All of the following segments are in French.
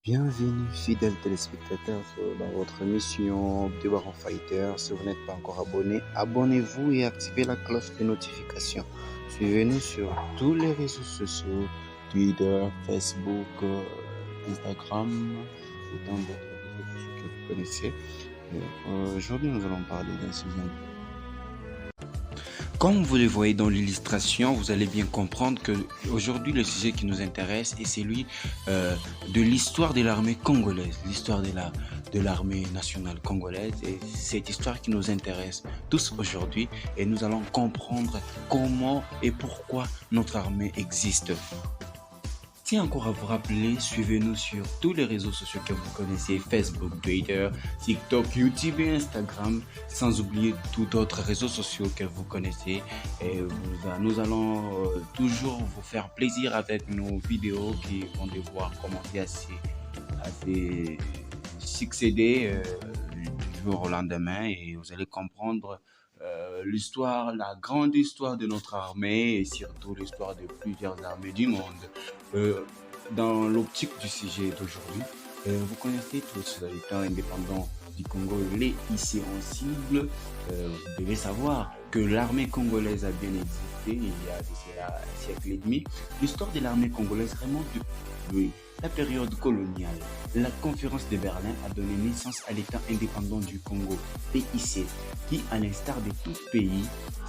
Bienvenue, fidèles téléspectateurs, dans votre émission de Baron Fighter. Si vous n'êtes pas encore abonné, abonnez-vous et activez la cloche de notification. Suivez-nous sur tous les réseaux sociaux, Twitter, Facebook, Instagram et tant d'autres réseaux sociaux que vous connaissez. Aujourd'hui, nous allons parler d'un sujet. Comme vous le voyez dans l'illustration, vous allez bien comprendre que aujourd'hui le sujet qui nous intéresse est celui de l'histoire de l'armée congolaise, l'histoire de l'armée nationale congolaise. Et cette histoire qui nous intéresse tous aujourd'hui, et nous allons comprendre comment et pourquoi notre armée existe. Tiens encore à vous rappeler, suivez-nous sur tous les réseaux sociaux que vous connaissez, Facebook, Twitter, TikTok, YouTube et Instagram, sans oublier tous autres réseaux sociaux que vous connaissez. Et nous allons toujours vous faire plaisir avec nos vidéos qui vont devoir commencer à se succéder du jour au lendemain, et vous allez comprendre l'histoire, la grande histoire de notre armée et surtout l'histoire de plusieurs armées du monde. Dans l'optique du sujet d'aujourd'hui, vous connaissez tous l'État indépendant du Congo, les IC en cible. Vous devez savoir que l'armée congolaise a bien existé il y a un siècle et demi. L'histoire de l'armée congolaise remonte depuis la période coloniale. La conférence de Berlin a donné naissance à l'État indépendant du Congo, PIC, qui, à l'instar de tout pays,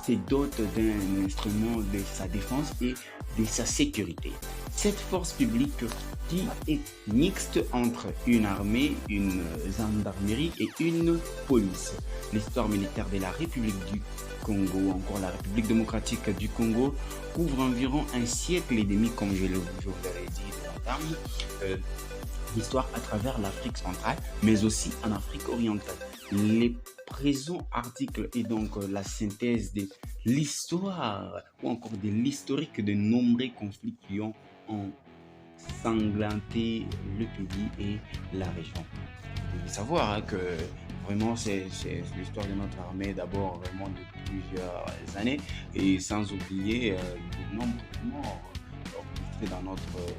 se dote d'un instrument de sa défense et de sa sécurité. Cette force publique qui est mixte entre une armée, une gendarmerie et une police. L'histoire militaire de la République du Congo, encore la République démocratique du Congo, couvre environ un siècle et demi, comme je vous l'avais dit de l'entame, l'histoire à travers l'Afrique centrale, mais aussi en Afrique orientale. Les présents articles est donc la synthèse de l'histoire ou encore de l'historique de nombreux conflits qui ont ensanglanté le pays et la région. Vous devez savoir que vraiment c'est l'histoire de notre armée d'abord vraiment de plusieurs années, et sans oublier le nombre de morts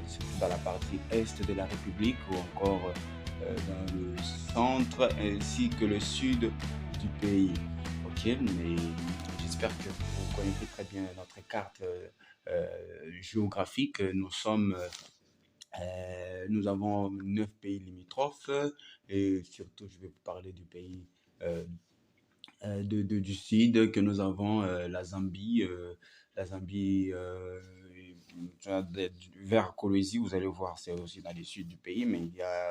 surtout dans la partie est de la République ou encore dans le centre ainsi que le sud du pays. Ok, mais j'espère que vous connaissez très bien notre carte géographique. Nous avons 9 pays limitrophes, et surtout je vais vous parler du pays du sud, que nous avons la Zambie, vers Kolwezi. Vous allez voir, c'est aussi dans le sud du pays, mais il y a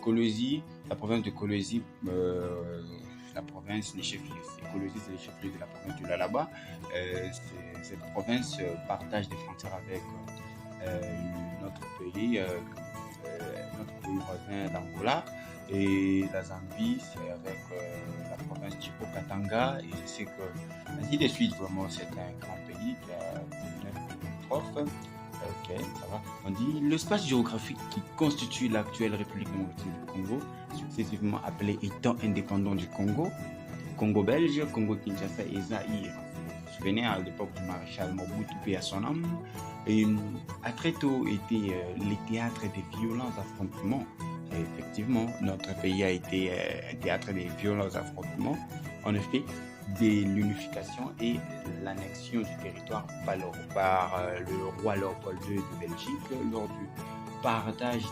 Kolwezi, la province de Kolwezi, la province, les chefs-lieux. Kolwezi, c'est les chefs-lieux de la province du Lalaba. Cette province partage des frontières avec notre pays voisin d'Angola. Et la Zambie, c'est avec la province Chipo Katanga. Et je sais que l'Asie de Suisse, vraiment, c'est un grand pays qui a 19 limitrophes. Ok, ça va. On dit l'espace géographique qui constitue l'actuelle République démocratique du Congo, successivement appelé État indépendant du Congo, Congo belge, Congo Kinshasa et Zaïre. Vous vous souvenez, à l'époque du maréchal Mobutu, paix à son âme, et a très tôt été les théâtres des violents affrontements. Et effectivement, notre pays a été un théâtre des violents affrontements. En effet, dès l'unification et l'annexion du territoire par le roi Léopold II de Belgique, lors du partage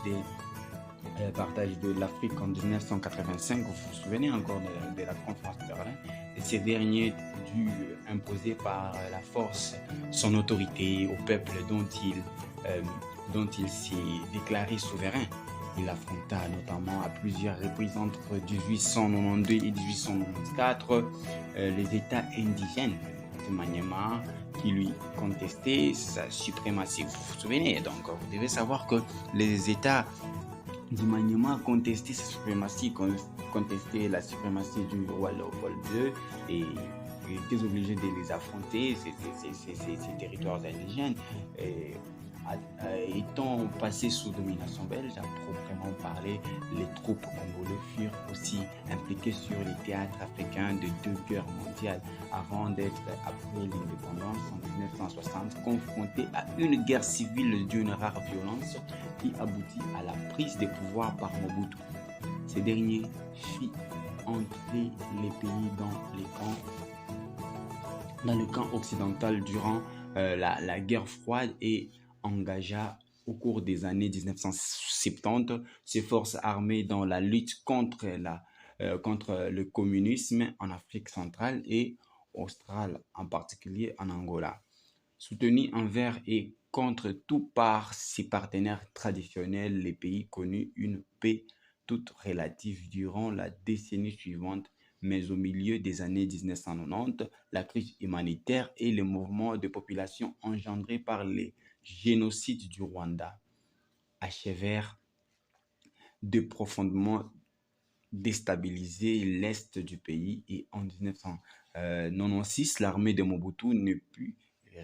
de l'Afrique en 1985, vous vous souvenez encore de la conférence de Berlin, et ces derniers dut imposer par la force son autorité au peuple dont il s'est déclaré souverain. Il affronta notamment à plusieurs reprises entre 1892 et 1894 les États indigènes de Maniema qui lui contestaient sa suprématie. Vous vous souvenez, donc vous devez savoir que les États du Maniema contestaient sa suprématie, contestaient la suprématie du roi Léopold II, et étaient obligés de les affronter, ces territoires indigènes. Et étant passés sous domination belge, à proprement parler, les troupes congolaises furent aussi impliquées sur les théâtres africains de 2 guerres mondiales avant d'être, après l'indépendance en 1960, confrontées à une guerre civile d'une rare violence qui aboutit à la prise des pouvoirs par Mobutu. Ces derniers fit entrer les pays dans le camp occidental durant la guerre froide et engagea au cours des années 1970 ses forces armées dans la lutte contre le communisme en Afrique centrale et australe, en particulier en Angola. Soutenu envers et contre tout par ses partenaires traditionnels, les pays connurent une paix toute relative durant la décennie suivante, mais au milieu des années 1990, la crise humanitaire et les mouvements de population engendrés par les génocides du Rwanda achèvèrent de profondément déstabiliser l'est du pays et en 1996, l'armée de Mobutu ne put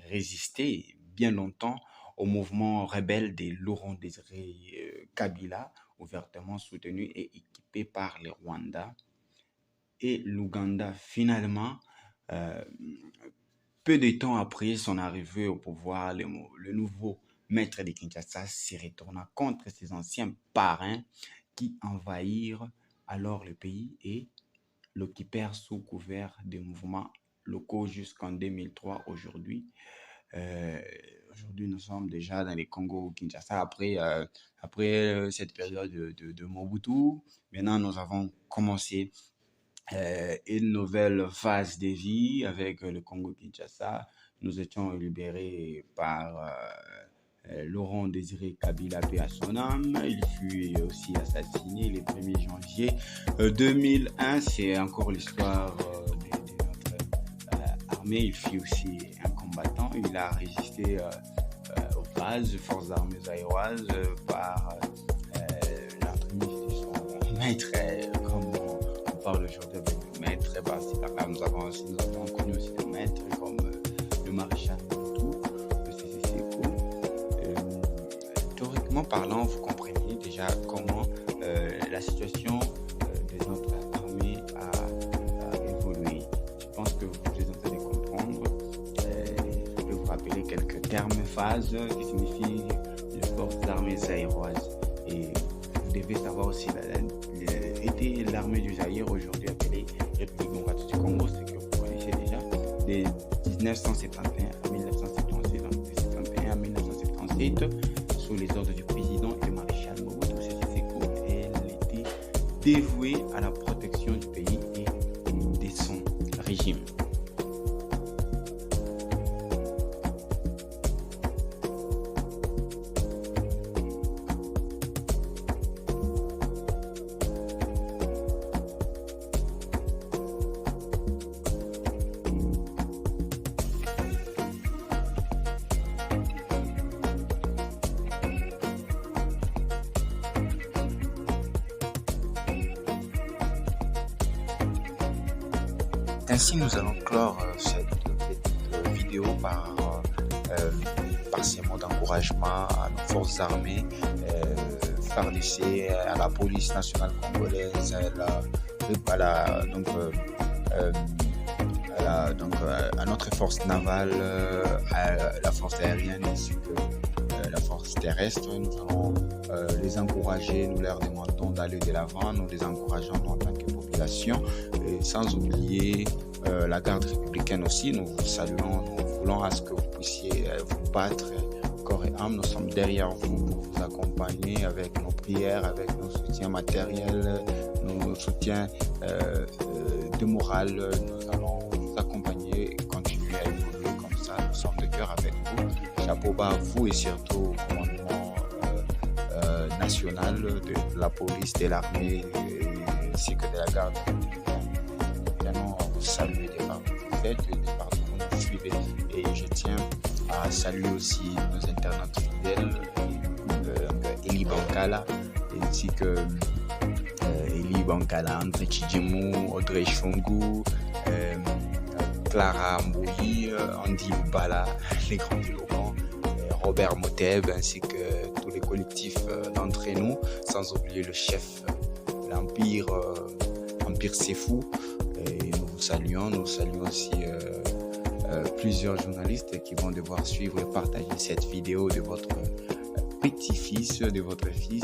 résister bien longtemps au mouvement rebelle de Laurent Désiré Kabila, ouvertement soutenu et équipé par les Rwandais et l'Ouganda. Finalement, peu de temps après son arrivée au pouvoir, le nouveau maître de Kinshasa se retourna contre ses anciens parrains qui envahirent alors le pays et l'occupèrent sous couvert des mouvements locaux jusqu'en 2003. Aujourd'hui, nous sommes déjà dans les Congo-Kinshasa après cette période de Mobutu. Maintenant, nous avons commencé une nouvelle phase de vie avec le Congo-Kinshasa. Nous étions libérés par Laurent Désiré Kabila, paix à son âme. Il fut aussi assassiné le 1er janvier 2001. C'est encore l'histoire de notre armée. Il fut aussi un combattant. Il a résisté aux forces armées zaïroises par l'entremise de son maître, comme on parle aujourd'hui avec le maître. Là, nous avons connu aussi des maîtres comme le maréchal Mobutu, le CC-Seko. Théoriquement parlant, vous comprenez déjà comment la situation de notre armée a évolué. Je pense que vous êtes en train de comprendre. Je vais vous rappeler quelques termes, phases qui signifient les forces armées zaïroises. Et vous devez savoir aussi était l'armée du Zaïre, aujourd'hui appelée République démocratique du Congo, ce que vous connaissez déjà, de 1971 à 1971 à 1977, sous les ordres du président et maréchal Mobutu Sese Seko. Elle était dévouée à la protection du pays et de son régime. Ainsi, nous allons clore cette vidéo par ces mots d'encouragement à nos forces armées, FARDC, à la police nationale congolaise, à notre force navale, à la force aérienne ainsi que la force terrestre. Nous allons les encourager, nous leur demandons d'aller de l'avant, nous les encourageons en tant que population, et sans oublier la garde républicaine aussi. Nous vous saluons, nous voulons à ce que vous puissiez vous battre corps et âme. Nous sommes derrière vous pour vous accompagner avec nos prières, avec nos soutiens matériels, nos soutiens de morale. Nous allons vous accompagner et continuer à évoluer comme ça. Nous sommes de cœur avec vous. Chapeau bas à vous et surtout au commandement national de la police, de l'armée ainsi que de la garde républicaine. Vraiment vous saluer des partout où vous êtes, des partout où vous nous suivez. Et je tiens à saluer aussi nos internautes fidèles, Eli Bankala, ainsi que Eli Bankala, André Chidjimou, Audrey Chongu, Clara Mbouyi, Andy Bala, les grands éloquents, Robert Moteb, ainsi que tous les collectifs d'entre nous, sans oublier le chef l'Empire C'est Fou. Et nous vous saluons aussi plusieurs journalistes qui vont devoir suivre et partager cette vidéo de votre petit-fils de votre fils.